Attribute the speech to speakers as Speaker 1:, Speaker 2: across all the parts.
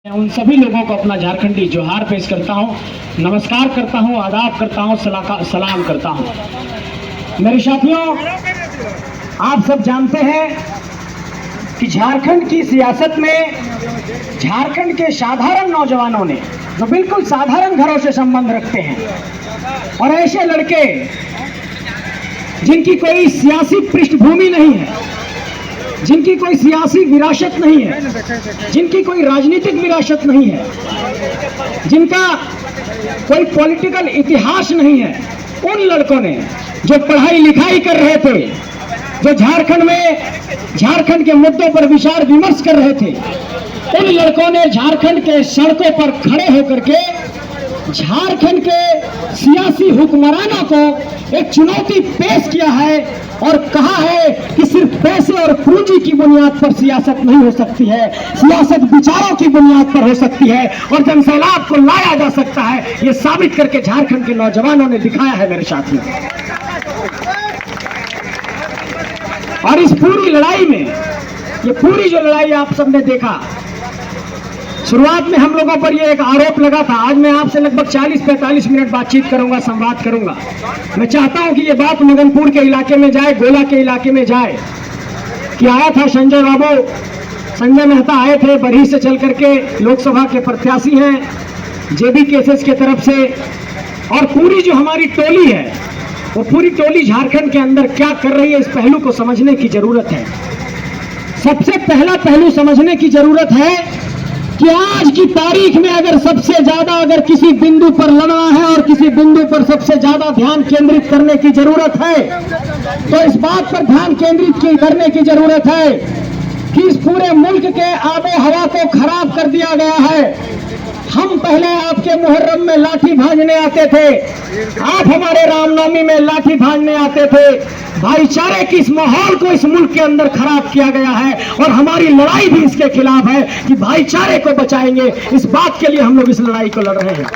Speaker 1: उन सभी लोगों को अपना झारखंडी जोहार पेश करता हूं, नमस्कार करता हूं, आदाब करता हूं, सलाम करता हूं। मेरे साथियों, आप सब जानते हैं कि झारखंड की सियासत में झारखंड के साधारण नौजवानों ने, जो बिल्कुल साधारण घरों से संबंध रखते हैं, और ऐसे लड़के जिनकी कोई सियासी पृष्ठभूमि नहीं है, जिनकी कोई सियासी विरासत नहीं है, जिनकी कोई राजनीतिक विरासत नहीं है, जिनका कोई पॉलिटिकल इतिहास नहीं है, उन लड़कों ने जो पढ़ाई लिखाई कर रहे थे, जो झारखंड में झारखंड के मुद्दों पर विचार विमर्श कर रहे थे, उन लड़कों ने झारखंड के सड़कों पर खड़े होकर के झारखंड के सियासी हुक्मरानों को एक चुनौती पेश किया है और कहा है कि सिर्फ पैसे और पूंजी की बुनियाद पर सियासत नहीं हो सकती है, सियासत विचारों की बुनियाद पर हो सकती है और जनसैलाब को लाया जा सकता है। ये साबित करके झारखंड के नौजवानों ने दिखाया है मेरे साथियों। और इस पूरी लड़ाई में, ये पूरी जो लड़ाई आप सबने देखा, शुरुआत में हम लोगों पर ये एक आरोप लगा था। आज मैं आपसे लगभग 40-45 मिनट बातचीत करूंगा, संवाद करूंगा। मैं चाहता हूं कि ये बात मगनपुर के इलाके में जाए, गोला के इलाके में जाए कि आया था संजय बाबू, संजय मेहता आए थे, बरही से चल करके लोकसभा के प्रत्याशी हैं जेबी केसेस के तरफ से, और पूरी जो हमारी टोली है, वो पूरी टोली झारखंड के अंदर क्या कर रही है, इस पहलू को समझने की जरूरत है। सबसे पहला पहलू समझने की जरूरत है कि आज की तारीख में अगर किसी बिंदु पर लड़ना है और किसी बिंदु पर सबसे ज्यादा ध्यान केंद्रित करने की जरूरत है, तो इस बात पर ध्यान केंद्रित करने की जरूरत है कि इस पूरे मुल्क के आबो हवा को खराब कर दिया गया है। हम पहले आपके मुहर्रम में लाठी भांजने आते थे, आप हमारे रामनवमी में लाठी भांजने आते थे। भाईचारे की इस माहौल को इस मुल्क के अंदर खराब किया गया है और हमारी लड़ाई भी इसके खिलाफ है कि भाईचारे को बचाएंगे। इस बात के लिए हम लोग इस लड़ाई को लड़ रहे हैं।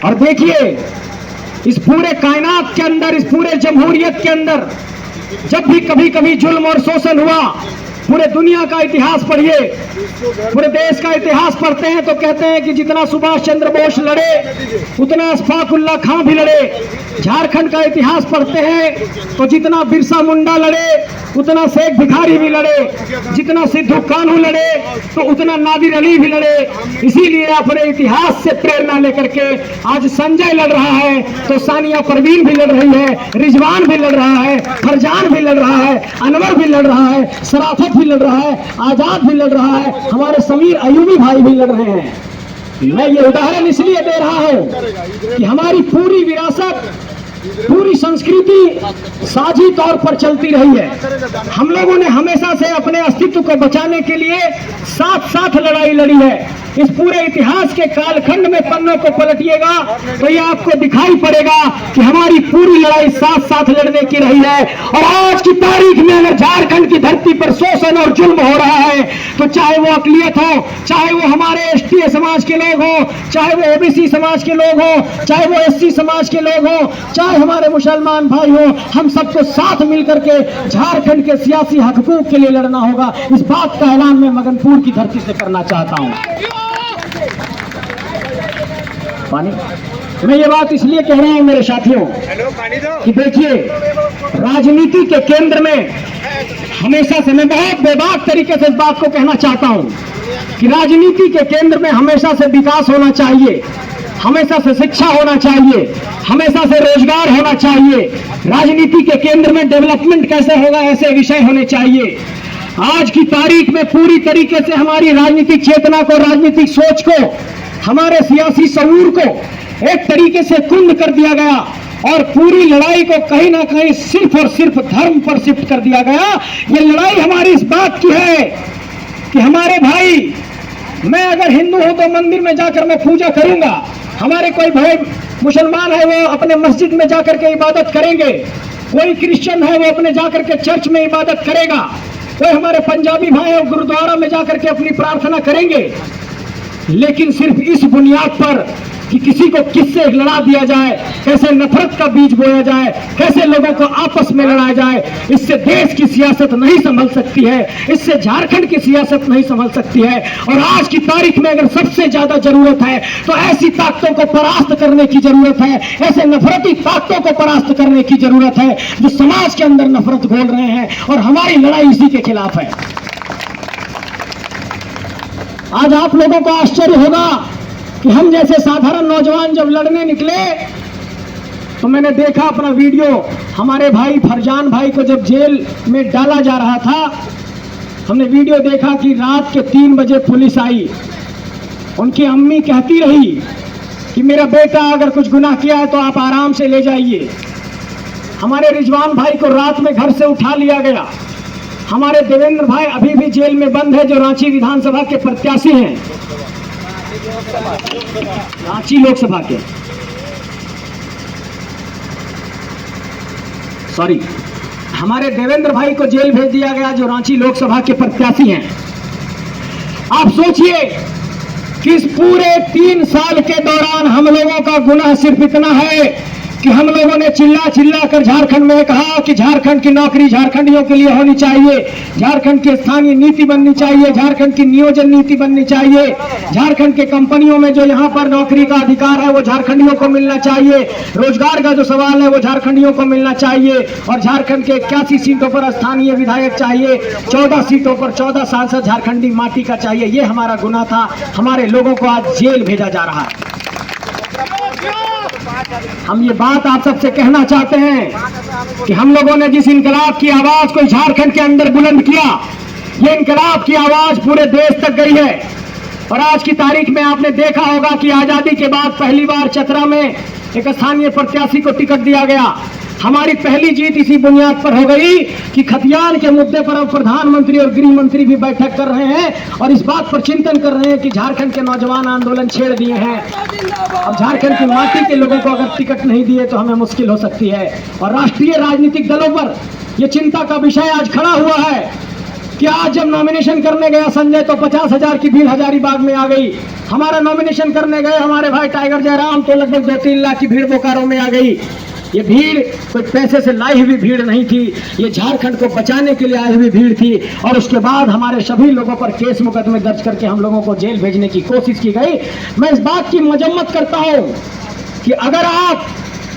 Speaker 1: और देखिए, इस पूरे कायनात के अंदर, इस पूरे जमहूरियत के अंदर जब भी कभी जुल्म और शोषण हुआ, पूरे दुनिया का इतिहास पढ़िए, पूरे देश का इतिहास पढ़ते हैं तो कहते हैं कि जितना सुभाष चंद्र बोस लड़े उतना अशफाक उल्लाह खां भी लड़े। झारखंड का इतिहास पढ़ते हैं तो जितना बिरसा मुंडा लड़े उतना शेख भिखारी भी लड़े, जितना सिद्धू कान्हू लड़े तो उतना नादिर अली भी लड़े। इसीलिए अपने इतिहास से प्रेरणा लेकर के आज संजय लड़ रहा है तो सानिया परवीन भी लड़ रही है, रिजवान भी लड़ रहा है, फरजान भी लड़ रहा है, अनवर भी लड़ रहा है, शराफत भी लड़ रहा है, आजाद भी लड़ रहा है, हमारे समीर अयूबी भाई भी लड़ रहे हैं। मैं ये उदाहरण इसलिए दे रहा हूं कि हमारी पूरी विरासत, पूरी संस्कृति साझी तौर पर चलती रही है। हम लोगों ने हमेशा से अपने अस्तित्व को बचाने के लिए साथ साथ लड़ाई लड़ी है। इस पूरे इतिहास के कालखंड में पन्नों को पलटिएगा तो ये आपको दिखाई पड़ेगा कि हमारी पूरी लड़ाई साथ साथ लड़ने की रही है। और आज की तारीख में अगर झारखंड की धरती पर शोषण और जुल्म हो रहा है तो चाहे वो अकलियत हो, चाहे वो हमारे एसटी समाज के लोग हो, चाहे वो ओबीसी समाज के लोग हो, चाहे वो एससी समाज के लोग हो, चाहे हमारे मुसलमान भाई हो, हम सबको साथ मिलकर के झारखंड के सियासी हकूक के लिए लड़ना होगा। इस बात का ऐलान मैं मगनपुर की धरती से करना चाहता हूं। पानी, मैं ये बात इसलिए कह रहा हूं मेरे साथियों कि देखिए, राजनीति के केंद्र में हमेशा से, मैं बहुत बेबाक तरीके से इस बात को कहना चाहता हूं कि राजनीति के केंद्र में हमेशा से विकास होना चाहिए, हमेशा से शिक्षा होना चाहिए, हमेशा से रोजगार होना चाहिए। राजनीति के केंद्र में डेवलपमेंट कैसे होगा, ऐसे विषय होने चाहिए। आज की तारीख में पूरी तरीके से हमारी राजनीतिक चेतना को, राजनीतिक सोच को, हमारे सियासी शऊर को एक तरीके से कुंद कर दिया गया और पूरी लड़ाई को कहीं ना कहीं सिर्फ और सिर्फ धर्म पर शिफ्ट कर दिया गया। ये लड़ाई हमारी इस बात की है कि हमारे भाई, मैं अगर हिंदू हूं तो मंदिर में जाकर मैं पूजा करूंगा, हमारे कोई भाई मुसलमान है वो अपने मस्जिद में जाकर के इबादत करेंगे, कोई क्रिश्चियन है वो अपने जाकर के चर्च में इबादत करेगा, कोई हमारे पंजाबी भाई है गुरुद्वारा में जाकर के अपनी प्रार्थना करेंगे। लेकिन सिर्फ इस बुनियाद पर कि किसी को किससे लड़ा दिया जाए, कैसे नफरत का बीज बोया जाए, कैसे लोगों को आपस में लड़ाया जाए। इससे देश की सियासत नहीं संभल सकती है, इससे झारखंड की सियासत नहीं संभल सकती है। और आज की तारीख में अगर सबसे ज्यादा जरूरत है तो ऐसी ताकतों को परास्त करने की जरूरत है, ऐसे नफरती ताकतों को परास्त करने की जरूरत है जो समाज के अंदर नफरत घोल रहे हैं। और हमारी लड़ाई इसी के खिलाफ है। आज आप लोगों को आश्चर्य होगा कि हम जैसे साधारण नौजवान जब लड़ने निकले तो मैंने देखा अपना वीडियो, हमारे भाई फरजान भाई को जब जेल में डाला जा रहा था, हमने वीडियो देखा कि रात के 3 बजे पुलिस आई। उनकी अम्मी कहती रही कि मेरा बेटा अगर कुछ गुनाह किया है तो आप आराम से ले जाइए। हमारे रिजवान भाई को रात में घर से उठा लिया गया। हमारे देवेंद्र भाई अभी भी जेल में बंद है, जो रांची विधानसभा के प्रत्याशी हैं, रांची लोकसभा के, सॉरी, हमारे देवेंद्र भाई को जेल भेज दिया गया जो रांची लोकसभा के प्रत्याशी हैं। आप सोचिए कि इस पूरे 3 साल के दौरान हम लोगों का गुनाह सिर्फ इतना है कि हम लोगों ने चिल्ला चिल्ला कर झारखंड में कहा कि झारखंड की नौकरी झारखंडियों के लिए होनी चाहिए, झारखंड की स्थानीय नीति बननी चाहिए, झारखंड की नियोजन नीति बननी चाहिए, झारखंड के कंपनियों में जो यहाँ पर नौकरी का अधिकार है वो झारखंडियों को मिलना चाहिए, रोजगार का जो सवाल है वो झारखंडियों को मिलना चाहिए, और झारखंड के 81 सीटों पर स्थानीय विधायक चाहिए, 14 सीटों पर 14 सांसद झारखंडी माटी का चाहिए। ये हमारा गुनाह था। हमारे लोगों को आज जेल भेजा जा रहा है। हम ये बात आप सबसे कहना चाहते हैं कि हम लोगों ने जिस इनकलाब की आवाज को झारखंड के अंदर बुलंद किया, ये इनकलाब की आवाज पूरे देश तक गई है। और आज की तारीख में आपने देखा होगा कि आजादी के बाद पहली बार चतरा में एक स्थानीय प्रत्याशी को टिकट दिया गया। हमारी पहली जीत इसी बुनियाद पर हो गई कि खतियान के मुद्दे पर अब प्रधानमंत्री और गृह मंत्री भी बैठक कर रहे हैं और इस बात पर चिंतन कर रहे हैं कि झारखंड के नौजवान आंदोलन छेड़ दिए हैं। अब झारखंड की माटी के लोगों को अगर टिकट नहीं दिए तो हमें मुश्किल हो सकती है। और राष्ट्रीय राजनीतिक दलों पर यह चिंता का विषय आज खड़ा हुआ है कि आज जब नॉमिनेशन करने गया संजय तो 50,000 की भीड़ हजारीबाग में आ गई। हमारा नॉमिनेशन करने गए हमारे भाई टाइगर जयराम तो लगभग 2-3 लाख की भीड़ बोकारो में आ गई। ये भीड़ कोई पैसे से लाई हुई भीड़ नहीं थी, ये झारखंड को बचाने के लिए आई हुई भीड़ थी। और उसके बाद हमारे सभी लोगों पर केस मुकदमे दर्ज करके हम लोगों को जेल भेजने की कोशिश की गई। मैं इस बात की मजम्मत करता हूं कि अगर आप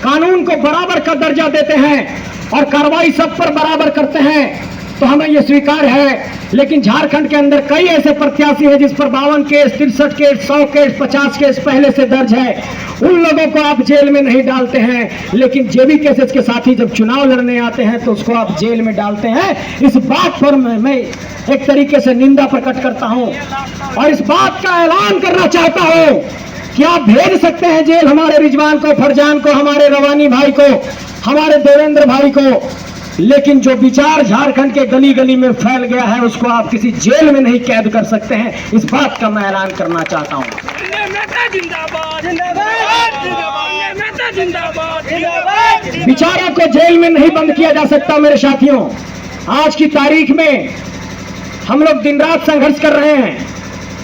Speaker 1: कानून को बराबर का दर्जा देते हैं और कार्रवाई सब पर बराबर करते हैं तो हमें यह स्वीकार है। लेकिन झारखंड के अंदर कई ऐसे प्रत्याशी हैं जिस पर 52 केस, 63 केस, 100 केस, 50 केस पहले से दर्ज है। उन लोगों को आप जेल में नहीं डालते हैं, लेकिन जेबी केसेस के साथी जब चुनाव लड़ने आते हैं तो उसको आप जेल में डालते हैं। इस बात पर मैं एक तरीके से निंदा प्रकट करता हूं और इस बात का ऐलान करना चाहता हूं कि आप भेज सकते हैं जेल हमारे रिजवान को, फरजान को, हमारे रवानी भाई को, हमारे देवेंद्र भाई को, लेकिन जो विचार झारखंड के गली गली में फैल गया है उसको आप किसी जेल में नहीं कैद कर सकते हैं। इस बात का मैं ऐलान करना चाहता हूं। विचारों को जेल में नहीं बंद किया जा सकता। मेरे साथियों, आज की तारीख में हम लोग दिन रात संघर्ष कर रहे हैं।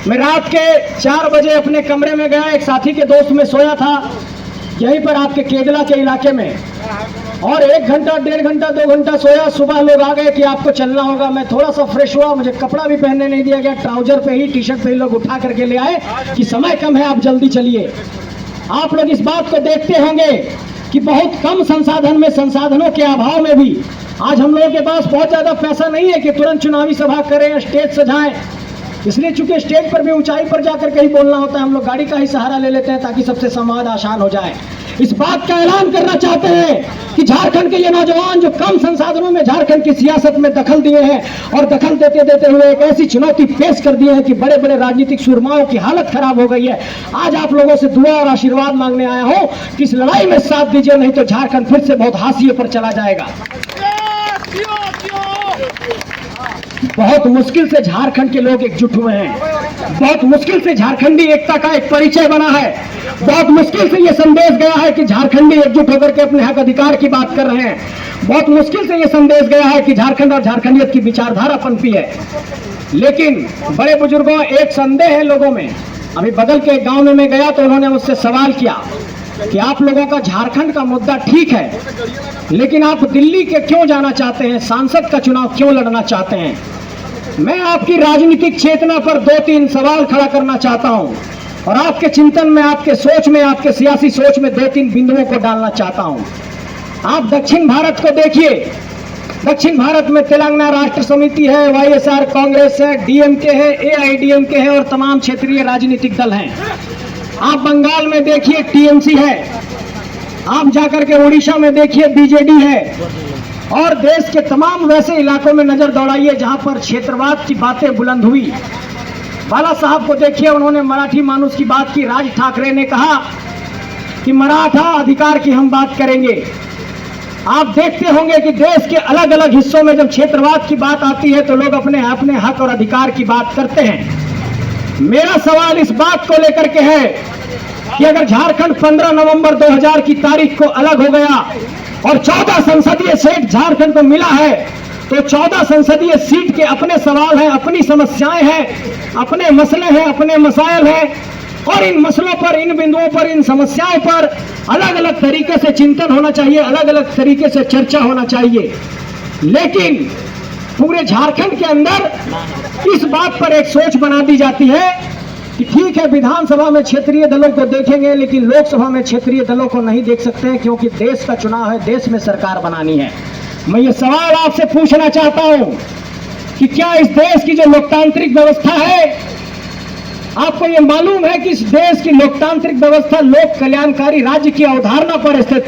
Speaker 1: मैं रात के 4 बजे अपने कमरे में गया, एक साथी के दोस्त में सोया था यहीं पर आपके केजला के इलाके में, और 1 घंटा, 1.5 घंटा, 2 घंटा सोया। सुबह लोग आ गए कि आपको चलना होगा। मैं थोड़ा सा फ्रेश हुआ, मुझे कपड़ा भी पहनने नहीं दिया गया, ट्राउजर पे ही, टी शर्ट पे ही लोग उठा करके ले आए कि समय कम है, आप जल्दी चलिए। आप लोग इस बात को देखते होंगे कि बहुत कम संसाधन में, संसाधनों के अभाव में भी आज हम लोगों के पास बहुत ज्यादा पैसा नहीं है कि तुरंत चुनावी सभा करें, स्टेज सजाएं। इसलिए चूंकि स्टेज पर भी ऊंचाई पर जाकर कहीं बोलना होता है, हम लोग गाड़ी का ही सहारा ले लेते हैं ताकि सबसे संवाद आसान हो जाए। इस बात का ऐलान करना चाहते हैं कि झारखंड के ये नौजवान जो कम संसाधनों में झारखंड की सियासत में दखल दिए हैं और दखल देते देते हुए एक ऐसी चुनौती पेश कर दिए हैं कि बड़े बड़े राजनीतिक सुरमाओं की हालत खराब हो गई है। आज आप लोगों से दुआ और आशीर्वाद मांगने आया हूं कि इस लड़ाई में साथ दीजिए, नहीं तो झारखंड फिर से बहुत हाशिए पर चला जाएगा। बहुत मुश्किल से झारखंड के लोग एकजुट हुए हैं, बहुत मुश्किल से झारखंडी एकता का एक परिचय बना है, बहुत मुश्किल से यह संदेश गया है कि झारखंडी एकजुट होकर के अपने हक अधिकार की बात कर रहे हैं, बहुत मुश्किल से यह संदेश गया है कि झारखंड और झारखंडियत की विचारधारा पनपी है। लेकिन बड़े बुजुर्गों, एक संदेह है लोगों में अभी बगल के एक गांव में मैं गया तो उन्होंने मुझसे सवाल किया कि आप लोगों का झारखंड का मुद्दा ठीक है, लेकिन आप दिल्ली के क्यों जाना चाहते हैं, सांसद का चुनाव क्यों लड़ना चाहते हैं। मैं आपकी राजनीतिक चेतना पर 2-3 सवाल खड़ा करना चाहता हूं और आपके चिंतन में, आपके सोच में, आपके सियासी सोच में 2-3 बिंदुओं को डालना चाहता हूं। आप दक्षिण भारत को देखिए। दक्षिण भारत में तेलंगाना राष्ट्र समिति है, वाईएसआर कांग्रेस है, डीएमके है, एआईडीएमके है और तमाम क्षेत्रीय राजनीतिक दल हैं। आप बंगाल में देखिए टीएमसी है, आप जाकर के उड़ीसा में देखिए बीजेडी है और देश के तमाम वैसे इलाकों में नजर दौड़ाइए जहां पर क्षेत्रवाद की बातें बुलंद हुई। बाला साहब को देखिए, उन्होंने मराठी मानुस की बात की। राज ठाकरे ने कहा कि मराठा अधिकार की हम बात करेंगे। आप देखते होंगे कि देश के अलग अलग हिस्सों में जब क्षेत्रवाद की बात आती है तो लोग अपने अपने हक और अधिकार की बात करते हैं। मेरा सवाल इस बात को लेकर के है कि अगर झारखंड 15 नवंबर 2000 की तारीख को अलग हो गया और 14 संसदीय सीट झारखंड को मिला है, तो 14 संसदीय सीट के अपने सवाल हैं, अपनी समस्याएं हैं, अपने मसले हैं, अपने मसाइल हैं और इन मसलों पर, इन बिंदुओं पर, इन समस्याओं पर अलग अलग तरीके से चिंतन होना चाहिए, अलग अलग तरीके से चर्चा होना चाहिए। लेकिन पूरे झारखंड के अंदर इस बात पर एक सोच बना दी जाती है कि ठीक है, विधानसभा में क्षेत्रीय दलों को देखेंगे लेकिन लोकसभा में क्षेत्रीय दलों को नहीं देख सकते हैं क्योंकि देश का चुनाव है, देश में सरकार बनानी है। मैं ये सवाल आपसे पूछना चाहता हूं कि क्या इस देश की जो लोकतांत्रिक व्यवस्था है, आपको ये मालूम है कि इस देश की लोकतांत्रिक व्यवस्था लोक कल्याणकारी राज्य की अवधारणा पर स्थित